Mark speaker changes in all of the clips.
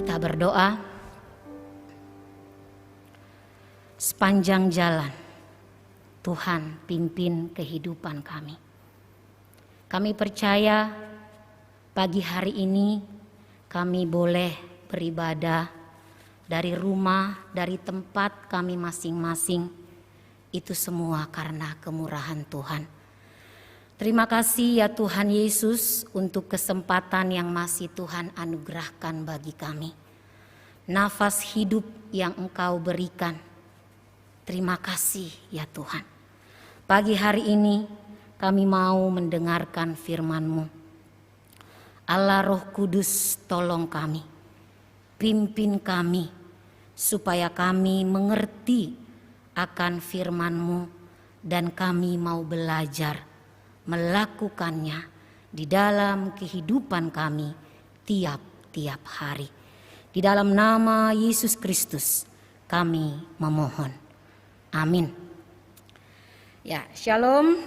Speaker 1: Kita berdoa. Sepanjang jalan Tuhan pimpin kehidupan kami. Kami percaya pagi hari ini kami boleh beribadah dari rumah, dari tempat kami masing-masing. Itu semua karena kemurahan Tuhan. Terima kasih ya Tuhan Yesus untuk kesempatan yang masih Tuhan anugerahkan bagi kami. Nafas hidup yang Engkau berikan. Terima kasih ya Tuhan. Pagi hari ini kami mau mendengarkan firman-Mu. Allah Roh Kudus tolong kami. Pimpin kami supaya kami mengerti akan firman-Mu dan kami mau belajar melakukannya di dalam kehidupan kami tiap-tiap hari. Di dalam nama Yesus Kristus kami memohon. Amin. Ya, shalom.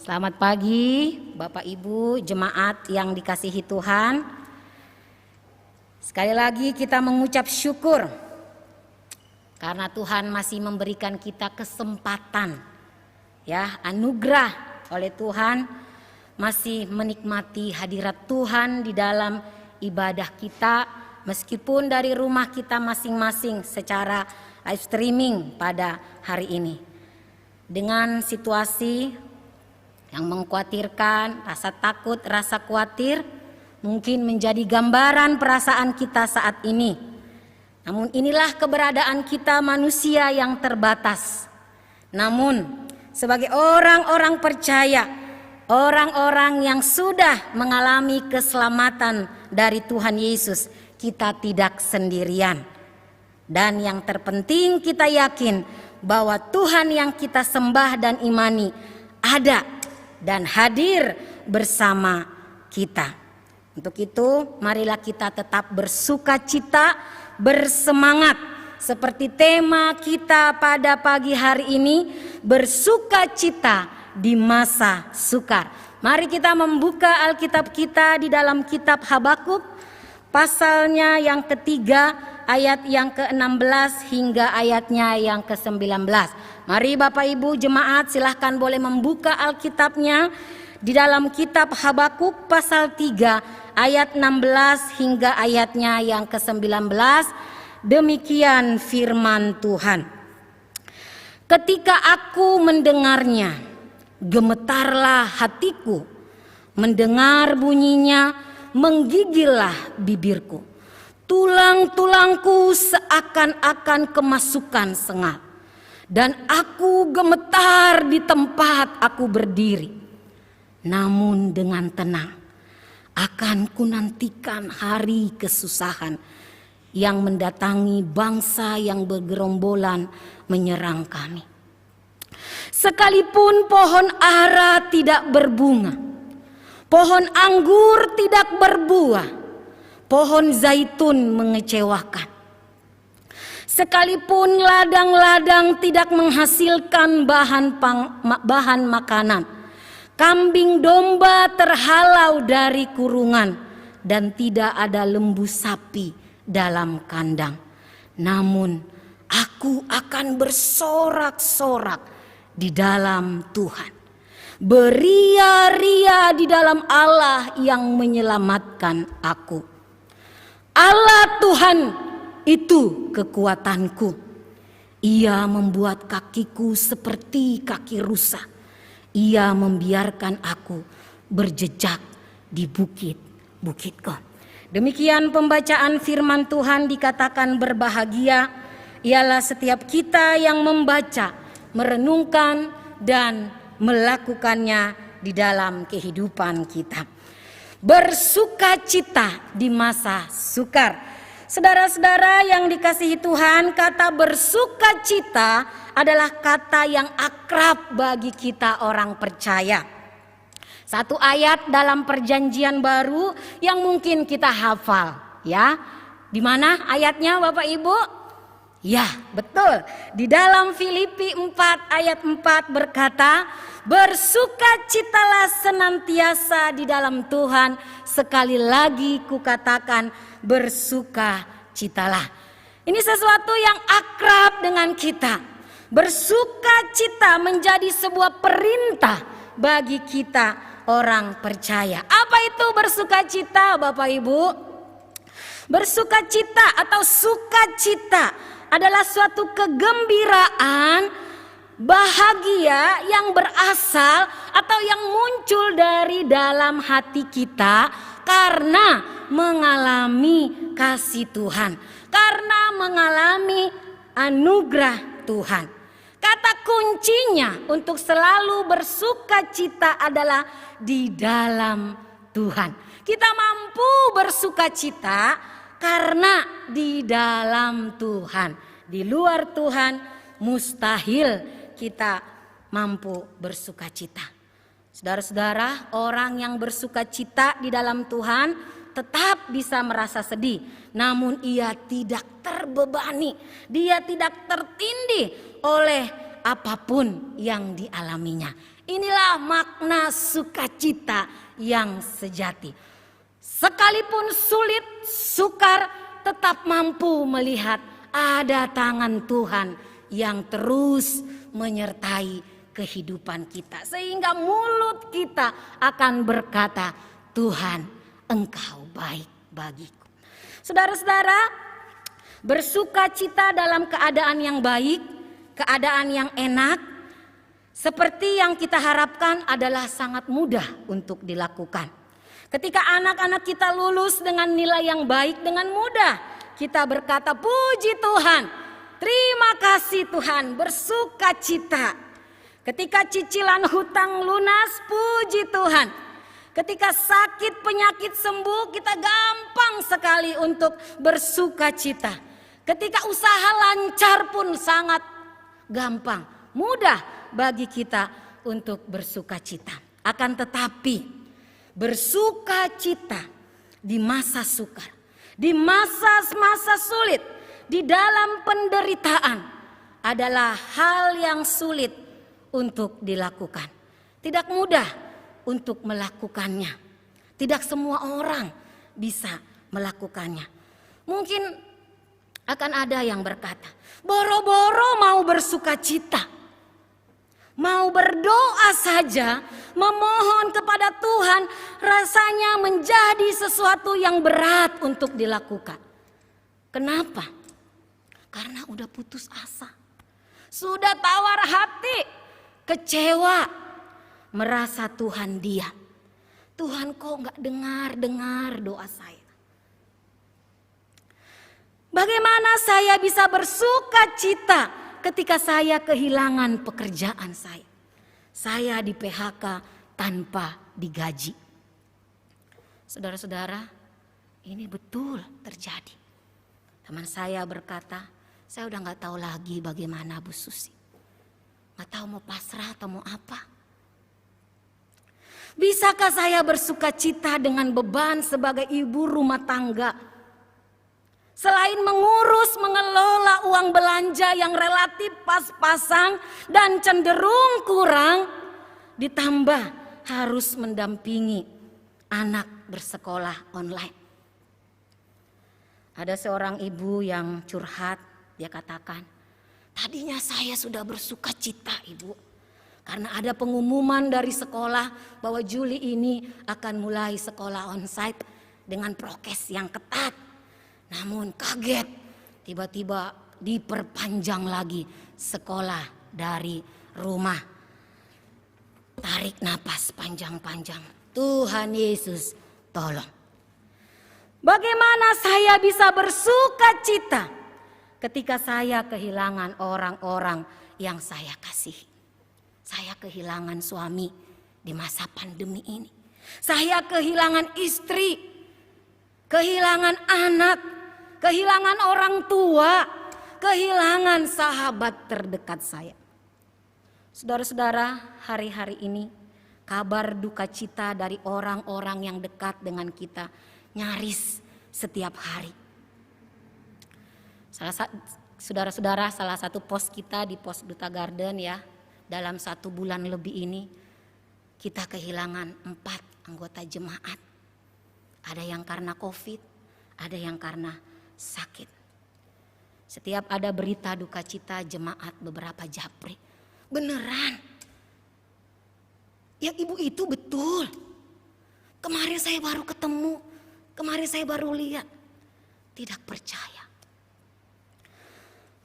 Speaker 1: Selamat pagi Bapak Ibu jemaat yang dikasihi Tuhan. Sekali lagi kita mengucap syukur karena Tuhan masih memberikan kita kesempatan, ya, anugerah oleh Tuhan masih menikmati hadirat Tuhan di dalam ibadah kita meskipun dari rumah kita masing-masing secara live streaming pada hari ini. Dengan situasi yang mengkhawatirkan, rasa takut, rasa khawatir mungkin menjadi gambaran perasaan kita saat ini. Namun inilah keberadaan kita manusia yang terbatas. Namun sebagai orang-orang percaya, orang-orang yang sudah mengalami keselamatan dari Tuhan Yesus, kita tidak sendirian. Dan yang terpenting kita yakin bahwa Tuhan yang kita sembah dan imani ada dan hadir bersama kita. Untuk itu marilah kita tetap bersukacita, bersemangat. Seperti tema kita pada pagi hari ini, bersukacita di masa sukar. Mari kita membuka Alkitab kita di dalam kitab Habakuk, pasalnya yang ketiga, ayat yang ke-16 hingga ayatnya yang ke-19. Mari Bapak Ibu jemaat silahkan boleh membuka Alkitabnya di dalam kitab Habakuk pasal 3 ayat 16 hingga ayatnya yang ke-19. Demikian firman Tuhan. Ketika aku mendengarnya, gemetarlah hatiku, mendengar bunyinya, menggigillah bibirku. Tulang-tulangku seakan-akan kemasukan sengat, dan aku gemetar di tempat aku berdiri. Namun dengan tenang akan kunantikan hari kesusahan yang mendatangi bangsa yang bergerombolan menyerang kami. Sekalipun pohon ara tidak berbunga, pohon anggur tidak berbuah, pohon zaitun mengecewakan. Sekalipun ladang-ladang tidak menghasilkan bahan makanan, kambing domba terhalau dari kurungan, dan tidak ada lembu sapi dalam kandang. Namun aku akan bersorak-sorak di dalam Tuhan, beria-ria di dalam Allah yang menyelamatkan aku. Allah Tuhan itu kekuatanku. Ia membuat kakiku seperti kaki rusa. Ia membiarkan aku berjejak di bukit-bukitku. Demikian pembacaan firman Tuhan. Dikatakan berbahagia ialah setiap kita yang membaca, merenungkan dan melakukannya di dalam kehidupan kita. Bersukacita di masa sukar. Saudara-saudara yang dikasihi Tuhan, kata bersukacita adalah kata yang akrab bagi kita orang percaya. Satu ayat dalam Perjanjian Baru yang mungkin kita hafal, ya. Di mana ayatnya Bapak Ibu? Ya, betul. Di dalam Filipi 4 ayat 4 berkata, bersukacitalah senantiasa di dalam Tuhan. Sekali lagi kukatakan bersukacita. citalah. Ini sesuatu yang akrab dengan kita. Bersukacita menjadi sebuah perintah bagi kita orang percaya. Apa itu bersukacita, Bapak Ibu? Bersukacita atau sukacita adalah suatu kegembiraan, bahagia yang berasal atau yang muncul dari dalam hati kita karena mengalami kasih Tuhan, karena mengalami anugerah Tuhan. Kata kuncinya untuk selalu bersukacita adalah di dalam Tuhan. Kita mampu bersukacita karena di dalam Tuhan. Di luar Tuhan mustahil kita mampu bersukacita. Saudara-saudara, orang yang bersukacita di dalam Tuhan tetap bisa merasa sedih, namun ia tidak terbebani, dia tidak tertindih oleh apapun yang dialaminya. Inilah makna sukacita yang sejati. Sekalipun sulit, sukar, tetap mampu melihat ada tangan Tuhan yang terus menyertai kehidupan kita. Sehingga mulut kita akan berkata, Tuhan, Engkau baik bagiku. Saudara-saudara, bersukacita dalam keadaan yang baik, keadaan yang enak, seperti yang kita harapkan adalah sangat mudah untuk dilakukan. Ketika anak-anak kita lulus dengan nilai yang baik, dengan mudah kita berkata, puji Tuhan, terima kasih Tuhan, bersukacita. Ketika cicilan hutang lunas, puji Tuhan. Ketika sakit penyakit sembuh, kita gampang sekali untuk bersukacita. Ketika usaha lancar pun sangat gampang, mudah bagi kita untuk bersukacita. Akan tetapi bersukacita di masa sukar, di masa-masa sulit, di dalam penderitaan adalah hal yang sulit untuk dilakukan. Tidak mudah untuk melakukannya. Tidak semua orang bisa melakukannya. Mungkin akan ada yang berkata, boro-boro mau bersukacita, mau berdoa saja, memohon kepada Tuhan, rasanya menjadi sesuatu yang berat untuk dilakukan. Kenapa? Karena udah putus asa, sudah tawar hati, kecewa, merasa Tuhan diam. Tuhan kok gak dengar doa saya. Bagaimana saya bisa bersukacita ketika saya kehilangan pekerjaan saya? Saya di PHK tanpa digaji. Saudara-saudara, ini betul terjadi. Teman saya berkata, saya udah gak tahu lagi bagaimana Bu Susi. Gak tahu mau pasrah atau mau apa. Bisakah saya bersukacita dengan beban sebagai ibu rumah tangga? Selain mengurus, mengelola uang belanja yang relatif pas-pasan dan cenderung kurang, ditambah harus mendampingi anak bersekolah online. Ada seorang ibu yang curhat, dia katakan, tadinya saya sudah bersukacita Ibu. Karena ada pengumuman dari sekolah bahwa Juli ini akan mulai sekolah onsite dengan prokes yang ketat. Namun kaget, tiba-tiba diperpanjang lagi sekolah dari rumah. Tarik napas panjang-panjang. Tuhan Yesus tolong. Bagaimana saya bisa bersukacita ketika saya kehilangan orang-orang yang saya kasihi? Saya kehilangan suami di masa pandemi ini. Saya kehilangan istri, kehilangan anak, kehilangan orang tua, kehilangan sahabat terdekat saya. Saudara-saudara, hari-hari ini kabar duka cita dari orang-orang yang dekat dengan kita nyaris setiap hari. Saudara-saudara, salah satu pos kita di pos Duta Garden ya, dalam 1 bulan lebih ini kita kehilangan 4 anggota jemaat. Ada yang karena COVID, ada yang karena sakit. Setiap ada berita duka cita jemaat beberapa japri. Beneran. Ya ibu itu betul. Kemarin saya baru ketemu. Kemarin saya baru lihat. Tidak percaya.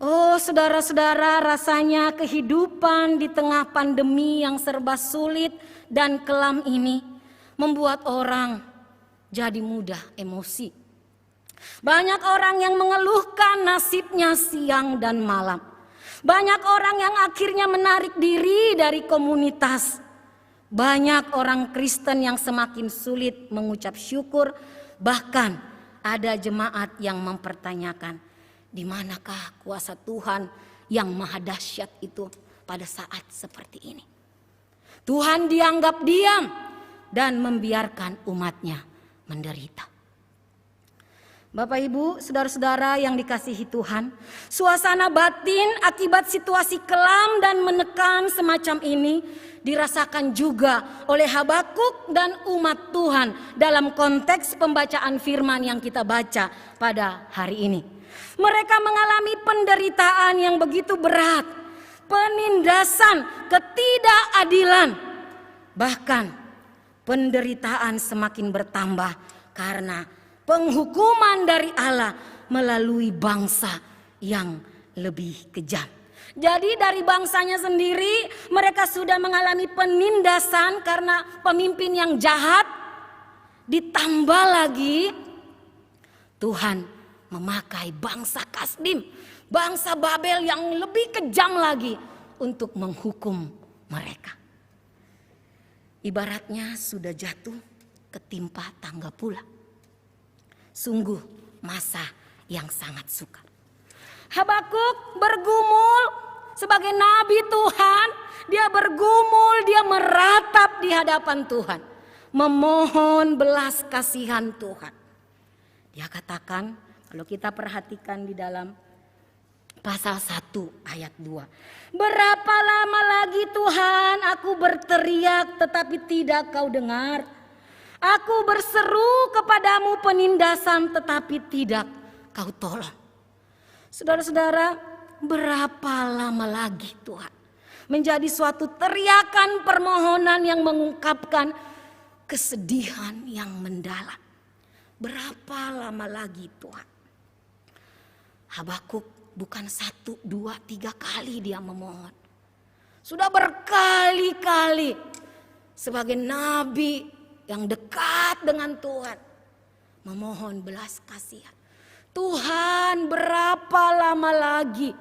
Speaker 1: Oh saudara-saudara, rasanya kehidupan di tengah pandemi yang serba sulit dan kelam ini membuat orang jadi mudah emosi. Banyak orang yang mengeluhkan nasibnya siang dan malam. Banyak orang yang akhirnya menarik diri dari komunitas. Banyak orang Kristen yang semakin sulit mengucap syukur. Bahkan ada jemaat yang mempertanyakan, di manakah kuasa Tuhan yang maha dahsyat itu pada saat seperti ini. Tuhan dianggap diam dan membiarkan umatnya menderita. Bapak Ibu, saudara-saudara yang dikasihi Tuhan, suasana batin akibat situasi kelam dan menekan semacam ini dirasakan juga oleh Habakuk dan umat Tuhan dalam konteks pembacaan firman yang kita baca pada hari ini. Mereka mengalami penderitaan yang begitu berat, penindasan, ketidakadilan, bahkan penderitaan semakin bertambah karena penghukuman dari Allah melalui bangsa yang lebih kejam. Jadi dari bangsanya sendiri mereka sudah mengalami penindasan karena pemimpin yang jahat. Ditambah lagi Tuhan memakai bangsa Kasdim, bangsa Babel yang lebih kejam lagi untuk menghukum mereka. Ibaratnya sudah jatuh ketimpa tangga pula. Sungguh masa yang sangat sukar. Habakuk bergumul sebagai nabi Tuhan. Dia bergumul, dia meratap di hadapan Tuhan. Memohon belas kasihan Tuhan. Dia katakan, kalau kita perhatikan di dalam pasal 1 ayat 2. Berapa lama lagi Tuhan aku berteriak tetapi tidak kau dengar. Aku berseru kepadamu penindasan tetapi tidak kau tolong. Saudara-saudara, berapa lama lagi Tuhan? Menjadi suatu teriakan permohonan yang mengungkapkan kesedihan yang mendalam. Berapa lama lagi Tuhan? Habakuk bukan 1, 2, 3 kali dia memohon. Sudah berkali-kali sebagai nabi yang dekat dengan Tuhan memohon belas kasihan. Tuhan, berapa lama lagi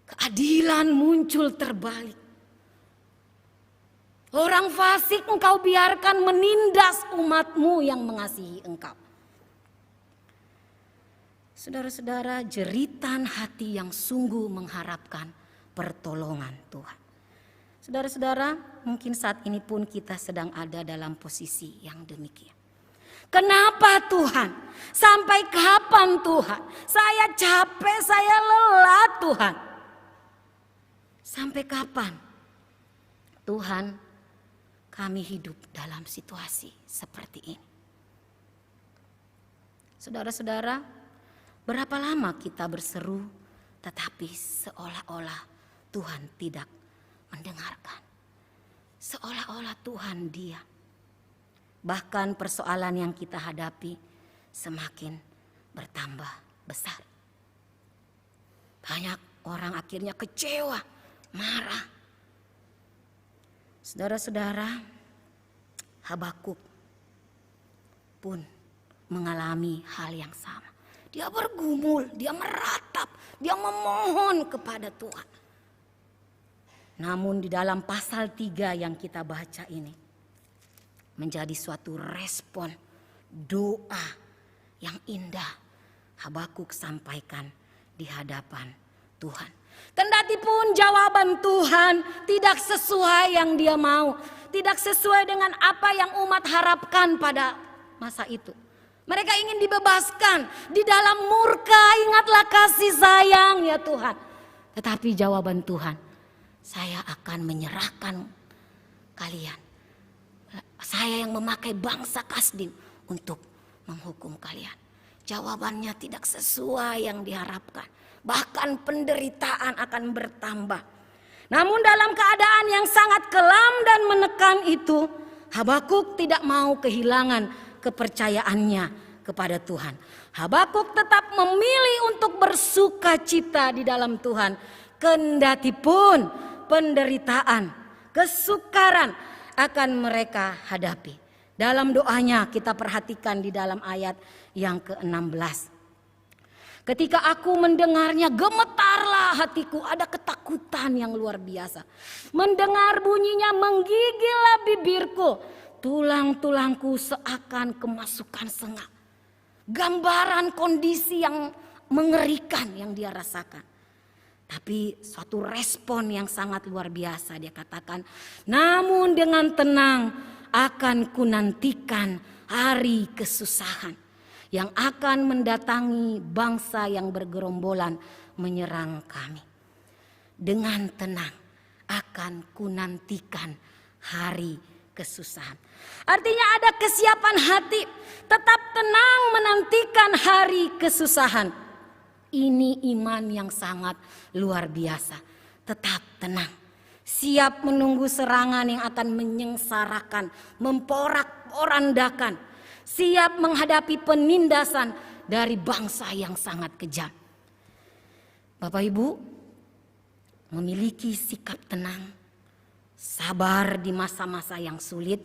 Speaker 1: keadilan muncul terbalik? Orang fasik engkau biarkan menindas umatmu yang mengasihi engkau. Saudara-saudara, jeritan hati yang sungguh mengharapkan pertolongan Tuhan. Saudara-saudara, mungkin saat ini pun kita sedang ada dalam posisi yang demikian. Kenapa Tuhan? Sampai kapan Tuhan? Saya capek, saya lelah Tuhan. Sampai kapan Tuhan kami hidup dalam situasi seperti ini? Saudara-saudara, berapa lama kita berseru tetapi seolah-olah Tuhan tidak mendengarkan. Seolah-olah Tuhan diam. Bahkan persoalan yang kita hadapi semakin bertambah besar. Banyak orang akhirnya kecewa, marah. Saudara-saudara, Habakuk pun mengalami hal yang sama. Dia bergumul, dia meratap, dia memohon kepada Tuhan. Namun di dalam pasal 3 yang kita baca ini menjadi suatu respon doa yang indah Habakuk sampaikan di hadapan Tuhan. Kendati pun jawaban Tuhan tidak sesuai yang dia mau, tidak sesuai dengan apa yang umat harapkan pada masa itu. Mereka ingin dibebaskan, di dalam murka ingatlah kasih sayang ya Tuhan. Tetapi jawaban Tuhan, saya akan menyerahkan kalian. Saya yang memakai bangsa Kasdim untuk menghukum kalian. jawabannya tidak sesuai yang diharapkan. Bahkan penderitaan akan bertambah. Namun dalam keadaan yang sangat kelam dan menekan itu, Habakuk tidak mau kehilangan kepercayaannya kepada Tuhan. Habakuk tetap memilih untuk bersuka cita di dalam Tuhan. Kendatipun penderitaan, kesukaran akan mereka hadapi. Dalam doanya kita perhatikan di dalam ayat yang ke-16. Ketika aku mendengarnya, gemetarlah hatiku, ada ketakutan yang luar biasa. Mendengar bunyinya menggigillah bibirku, tulang-tulangku seakan kemasukan sengat. Gambaran kondisi yang mengerikan yang dia rasakan. Tapi suatu respon yang sangat luar biasa, dia katakan, namun dengan tenang akan kunantikan hari kesusahan yang akan mendatangi bangsa yang bergerombolan menyerang kami. Dengan tenang akan kunantikan hari kesusahan. Artinya ada kesiapan hati, tetap tenang menantikan hari kesusahan. Ini iman yang sangat luar biasa. Tetap tenang, siap menunggu serangan yang akan menyengsarakan, memporak-porandakan, siap menghadapi penindasan dari bangsa yang sangat kejam. Bapak Ibu, memiliki sikap tenang, sabar di masa-masa yang sulit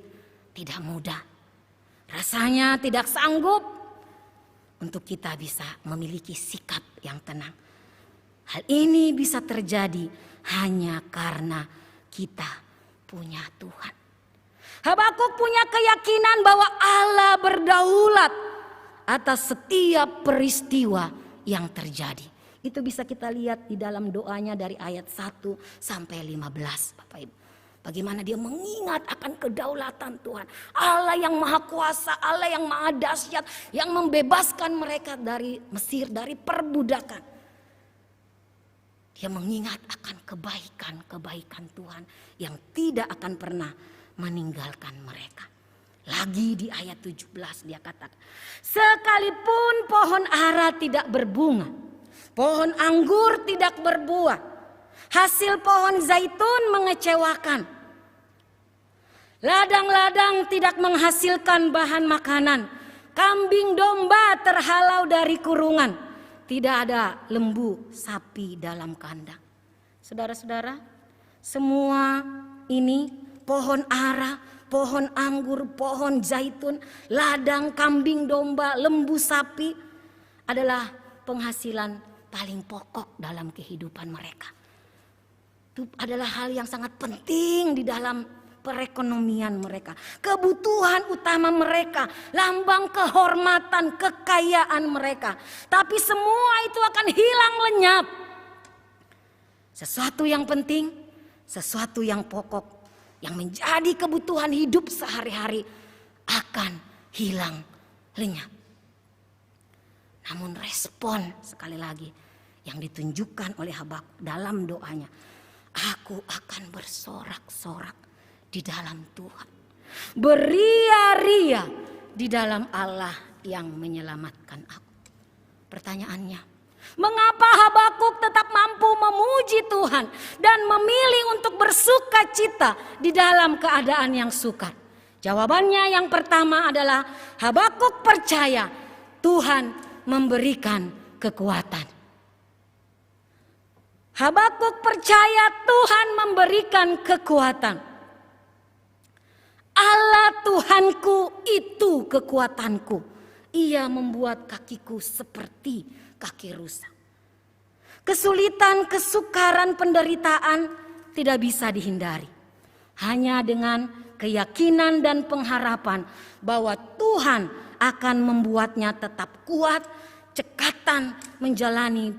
Speaker 1: tidak mudah. Rasanya tidak sanggup untuk kita bisa memiliki sikap yang tenang. Hal ini bisa terjadi hanya karena kita punya Tuhan. Habakuk punya keyakinan bahwa Allah berdaulat atas setiap peristiwa yang terjadi. Itu bisa kita lihat di dalam doanya dari ayat 1 sampai 15, Bapak Ibu. Bagaimana dia mengingat akan kedaulatan Tuhan. Allah yang maha kuasa, Allah yang maha dahsyat, yang membebaskan mereka dari Mesir, dari perbudakan. Dia mengingat akan kebaikan-kebaikan Tuhan yang tidak akan pernah meninggalkan mereka. Lagi di ayat 17 dia katakan, sekalipun pohon ara tidak berbunga, pohon anggur tidak berbuah, hasil pohon zaitun mengecewakan, ladang-ladang tidak menghasilkan bahan makanan, kambing domba terhalau dari kurungan, tidak ada lembu sapi dalam kandang. Saudara-saudara, semua ini pohon ara, pohon anggur, pohon zaitun, ladang, kambing domba, lembu sapi adalah penghasilan paling pokok dalam kehidupan mereka. Itu adalah hal yang sangat penting di dalam perekonomian mereka, kebutuhan utama mereka, lambang kehormatan, kekayaan mereka. Tapi semua itu akan hilang lenyap. Sesuatu yang penting, sesuatu yang pokok, yang menjadi kebutuhan hidup sehari-hari akan hilang lenyap. Namun respon sekali lagi yang ditunjukkan oleh Habakuk dalam doanya, aku akan bersorak-sorak di dalam Tuhan, beria-ria di dalam Allah yang menyelamatkan aku. Pertanyaannya, mengapa Habakuk tetap mampu memuji Tuhan dan memilih untuk bersuka cita di dalam keadaan yang sukar? Jawabannya yang pertama adalah Habakuk percaya Tuhan memberikan kekuatan. Habakuk percaya Tuhan memberikan kekuatan. Allah Tuhanku itu kekuatanku. Ia membuat kakiku seperti kaki rusa. Kesulitan, kesukaran, penderitaan tidak bisa dihindari. Hanya dengan keyakinan dan pengharapan bahwa Tuhan akan membuatnya tetap kuat, cekatan menjalani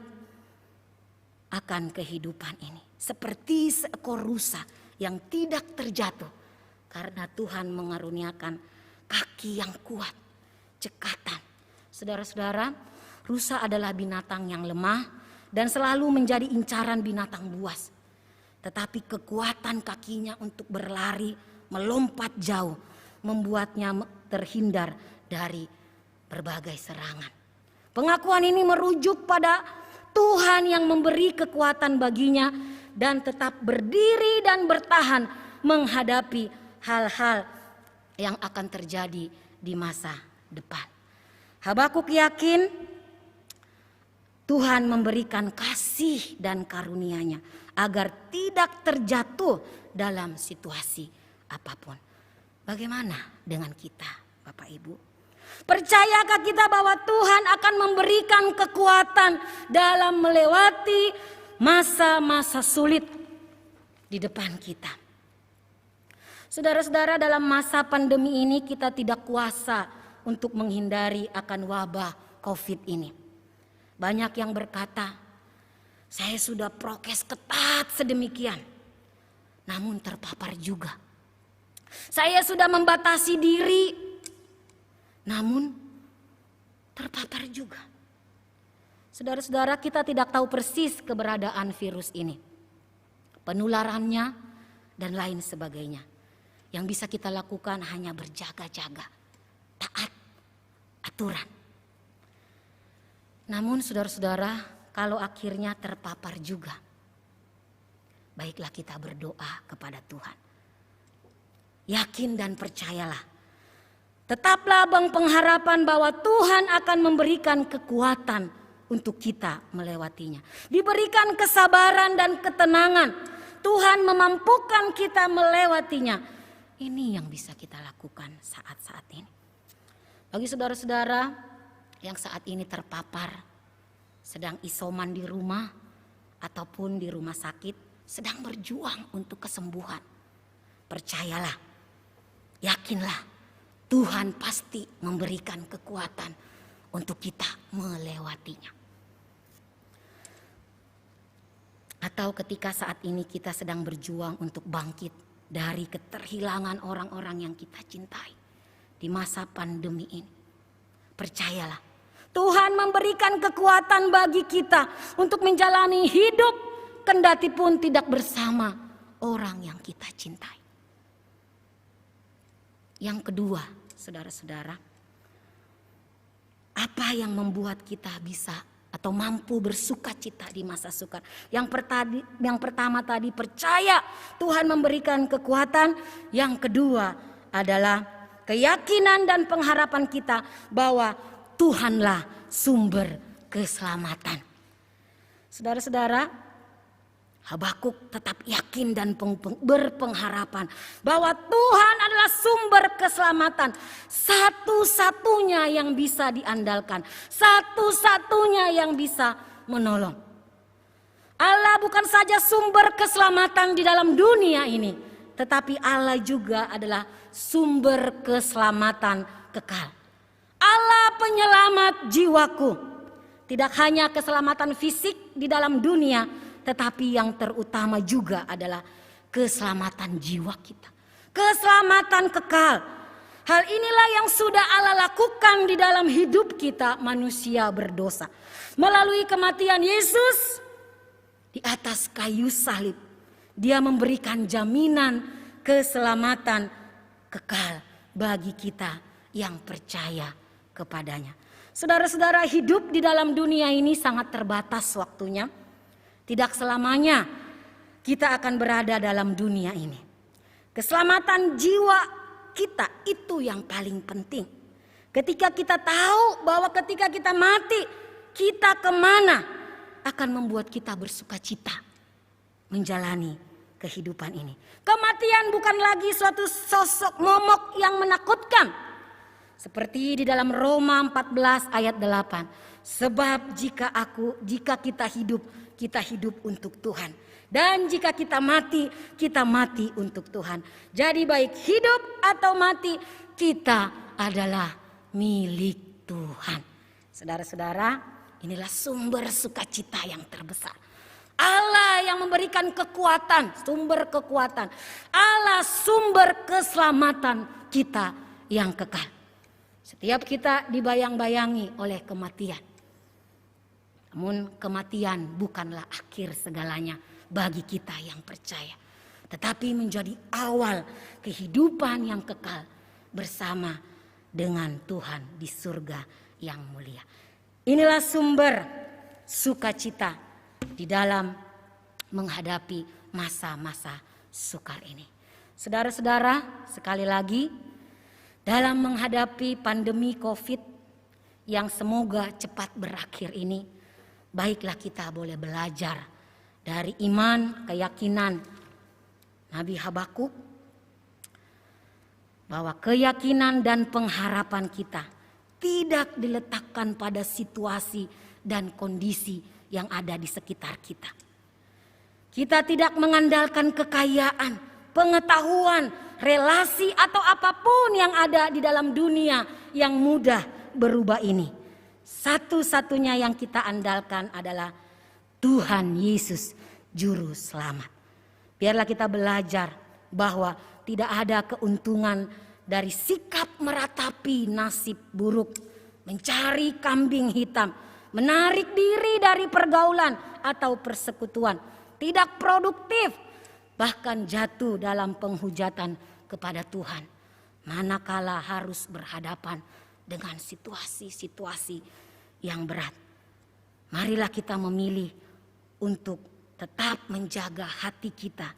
Speaker 1: akan kehidupan ini. Seperti seekor rusa yang tidak terjatuh. Karena Tuhan mengaruniakan kaki yang kuat, cekatan. Saudara-saudara, rusa adalah binatang yang lemah dan selalu menjadi incaran binatang buas. Tetapi kekuatan kakinya untuk berlari, melompat jauh, membuatnya terhindar dari berbagai serangan. Pengakuan ini merujuk pada Tuhan yang memberi kekuatan baginya dan tetap berdiri dan bertahan menghadapi hal-hal yang akan terjadi di masa depan. Habakuk yakin Tuhan memberikan kasih dan karunia-Nya agar tidak terjatuh dalam situasi apapun. Bagaimana dengan kita, Bapak Ibu? Percayakah kita bahwa Tuhan akan memberikan kekuatan dalam melewati masa-masa sulit di depan kita? Saudara-saudara, dalam masa pandemi ini kita tidak kuasa untuk menghindari akan wabah COVID ini. Banyak yang berkata, saya sudah prokes ketat sedemikian, namun terpapar juga. Saya sudah membatasi diri, namun terpapar juga. Saudara-saudara, kita tidak tahu persis keberadaan virus ini, penularannya dan lain sebagainya. Yang bisa kita lakukan hanya berjaga-jaga, taat aturan. Namun saudara-saudara, kalau akhirnya terpapar juga, baiklah kita berdoa kepada Tuhan. Yakin dan percayalah. Tetaplah pengharapan bahwa Tuhan akan memberikan kekuatan untuk kita melewatinya. Diberikan kesabaran dan ketenangan. Tuhan memampukan kita melewatinya. Ini yang bisa kita lakukan saat-saat ini. Bagi saudara-saudara yang saat ini terpapar, sedang isoman di rumah ataupun di rumah sakit, sedang berjuang untuk kesembuhan. Percayalah, yakinlah, Tuhan pasti memberikan kekuatan untuk kita melewatinya. Atau ketika saat ini kita sedang berjuang untuk bangkit dari keterhilangan orang-orang yang kita cintai di masa pandemi ini. Percayalah, Tuhan memberikan kekuatan bagi kita untuk menjalani hidup kendati pun tidak bersama orang yang kita cintai. Yang kedua, saudara-saudara, apa yang membuat kita bisa atau mampu bersuka cita di masa sukar? Yang pertama tadi percaya Tuhan memberikan kekuatan. Yang kedua adalah keyakinan dan pengharapan kita bahwa Tuhanlah sumber keselamatan. Saudara-saudara, Habakuk tetap yakin dan berpengharapan bahwa Tuhan adalah sumber keselamatan. Satu-satunya yang bisa diandalkan. Satu-satunya yang bisa menolong. Allah bukan saja sumber keselamatan di dalam dunia ini, tetapi Allah juga adalah sumber keselamatan kekal. Allah penyelamat jiwaku. Tidak hanya keselamatan fisik di dalam dunia, tetapi yang terutama juga adalah keselamatan jiwa kita. Keselamatan kekal. Hal inilah yang sudah Allah lakukan di dalam hidup kita manusia berdosa. Melalui kematian Yesus di atas kayu salib. Dia memberikan jaminan keselamatan kekal bagi kita yang percaya kepadanya. Saudara-saudara, hidup di dalam dunia ini sangat terbatas waktunya. Tidak selamanya kita akan berada dalam dunia ini. Keselamatan jiwa kita itu yang paling penting. Ketika kita tahu bahwa ketika kita mati, kita kemana, akan membuat kita bersuka cita menjalani kehidupan ini. Kematian bukan lagi suatu sosok momok yang menakutkan. Seperti di dalam Roma 14 ayat 8. Sebab jika kita hidup untuk Tuhan. Dan jika kita mati untuk Tuhan. Jadi baik hidup atau mati, kita adalah milik Tuhan. Saudara-saudara, inilah sumber sukacita yang terbesar. Allah yang memberikan kekuatan, sumber kekuatan. Allah sumber keselamatan kita yang kekal. Setiap kita dibayang-bayangi oleh kematian. Namun kematian bukanlah akhir segalanya bagi kita yang percaya. Tetapi menjadi awal kehidupan yang kekal bersama dengan Tuhan di surga yang mulia. Inilah sumber sukacita di dalam menghadapi masa-masa sukar ini. Saudara-saudara, sekali lagi, dalam menghadapi pandemi COVID yang semoga cepat berakhir ini, baiklah kita boleh belajar dari iman, keyakinan Nabi Habakuk, bahwa keyakinan dan pengharapan kita tidak diletakkan pada situasi dan kondisi yang ada di sekitar kita. Kita tidak mengandalkan kekayaan, pengetahuan, relasi atau apapun yang ada di dalam dunia yang mudah berubah ini. Satu-satunya yang kita andalkan adalah Tuhan Yesus Juru Selamat. Biarlah kita belajar bahwa tidak ada keuntungan dari sikap meratapi nasib buruk, mencari kambing hitam, menarik diri dari pergaulan atau persekutuan, tidak produktif, bahkan jatuh dalam penghujatan kepada Tuhan. Manakala harus berhadapan dengan situasi-situasi yang berat. Marilah kita memilih untuk tetap menjaga hati kita,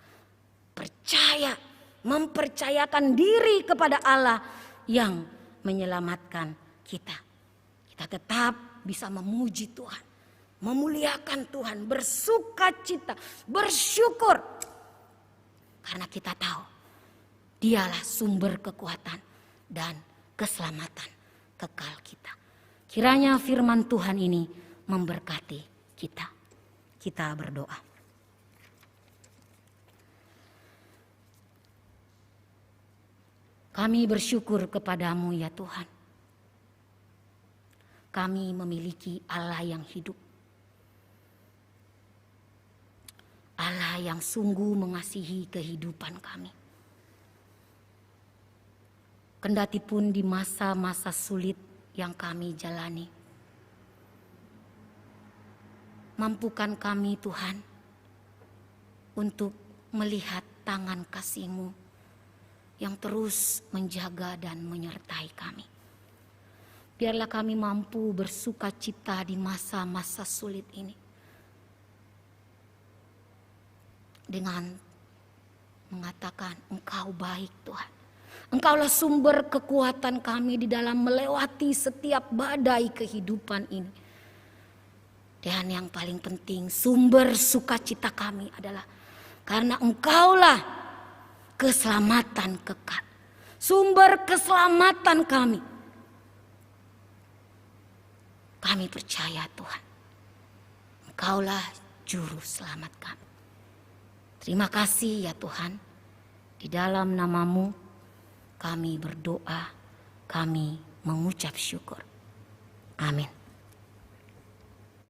Speaker 1: percaya, mempercayakan diri kepada Allah yang menyelamatkan kita. Kita tetap bisa memuji Tuhan, memuliakan Tuhan, bersukacita, bersyukur. Karena kita tahu Dialah sumber kekuatan dan keselamatan kekal kita. Kiranya firman Tuhan ini memberkati kita. Kita berdoa. Kami bersyukur kepadamu ya Tuhan. Kami memiliki Allah yang hidup. Allah yang sungguh mengasihi kehidupan kami. Kendatipun di masa-masa sulit yang kami jalani. Mampukan kami Tuhan untuk melihat tangan kasih-Mu yang terus menjaga dan menyertai kami. Biarlah kami mampu bersukacita di masa-masa sulit ini. Dengan mengatakan Engkau baik Tuhan. Engkaulah sumber kekuatan kami di dalam melewati setiap badai kehidupan ini. Dan yang paling penting sumber sukacita kami adalah karena Engkaulah keselamatan kekal. Sumber keselamatan kami. Kami percaya Tuhan. Engkaulah juru selamat kami. Terima kasih ya Tuhan. Di dalam nama-Mu kami berdoa. Kami mengucap syukur. Amin.